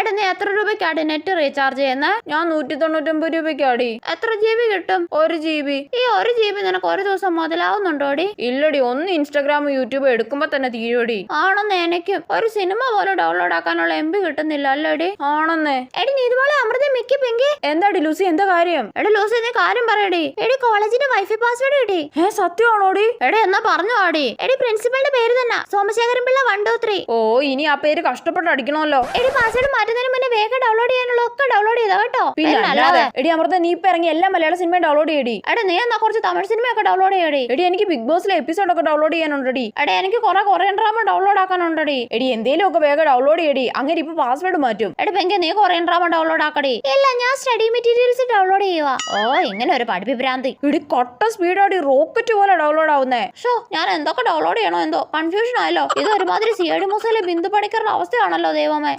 എടാ നീ എത്ര രൂപയ്ക്കാടി നെറ്റ് റീചാർജ് ചെയ്യുന്നത്? ഞാൻ 199 രൂപയ്ക്കാടി. എത്ര GB കിട്ടും? 1 GB. ഈ 1 GB നിനക്ക് ഒരു ദിവസം മുതലാവുന്നുണ്ടോടി? ഇല്ലടി, ഒന്ന് ഇൻസ്റ്റാഗ്രാം യൂട്യൂബ് എടുക്കുമ്പോ തന്നെ തീരുവടി. ആണെന്ന് എനിക്കും ഒരു സിനിമ പോലും ഡൗൺലോഡ് ആക്കാനുള്ള MB കിട്ടുന്നില്ല അല്ലേടി? ആണെന്നേ. എടി നീ ഇതുപോലെ അമൃത മിക്കി പിങ്കി. എന്താടി ലൂസി, എന്താ കാര്യം? എടി ലൂസി നീ കാര്യം പറയടി. എടി കോളേജിന്റെ വൈഫൈ പാസ്വേഡ് കിട്ടി. സത്യമാണോടി? എടി എന്നാ പറഞ്ഞു ആടി. എടി പ്രിൻസിപ്പളിന്റെ പേര് തന്നെ, സോമശേഖരൻ പിള്ള 123. ഓ, ഇനി ആ പേര് കഷ്ടപ്പെട്ട് അടിക്കണമല്ലോ. എടി പാസ്വേഡ് മാറ്റുന്നതിന് മുന്നേ വേഗം ഡൗൺലോഡ് ചെയ്യാനുള്ള ഒക്കെ ഡൗൺലോഡ് ചെയ്താ കേട്ടോ. പിന്നെ എടി അമൃത, നീ ഇപ്പൊ ഇറങ്ങി എല്ലാ മലയാള സിനിമയും ഡൗൺലോഡ് ചെയ്യടി. എടി നീ എന്നാ കുറച്ച് തമിഴ് സിനിമയൊക്കെ ഡൗൺലോഡ് ചെയ്യടി. എടി എനിക്ക് ബിഗ് ബോസിലെ എപ്പിസോഡൊക്കെ ഡൗൺലോഡ് ചെയ്യാനുണ്ടടി. എടി എനിക്ക് കുറെ കൊറിയൻ ഡ്രാമ ഡൗൺലോഡ് ആക്കാനുണ്ടടി. എടി എന്തേലും ഒക്കെ വേഗം ഡൗൺലോഡ് ചെയ്യടി, അങ്ങനെ ഇപ്പൊ പാസ്വേഡ് മാറ്റും. എടി പെങ്കി നീ കൊറിയൻ ഡ്രാമ ഡൗൺലോഡ് ആക്കടി. ഇല്ല, ഞാൻ സ്റ്റഡി മെറ്റീരിയൽസ് ഡൗൺലോഡ് ചെയ്യുക. ഓ, ഇങ്ങനെ ഒരു പഠിപ്പിഭ്രാന്തി. എടി കട്ട സ്പീഡാടി, റോക്കറ്റ് പോലെ ഡൗൺലോഡ് ആവുന്നേ. ഷോ, ഞാൻ എന്തൊക്കെ ഡൗൺലോഡ് ചെയ്യണോ എന്തോ കൺഫ്യൂഷൻ ആയല്ലോ. ഇത് ഒരുമാതിരി CID മൂസയിലെ ബിന്ദു പണിക്കറുടെ അവസ്ഥയാണല്ലോ ദൈവമേ.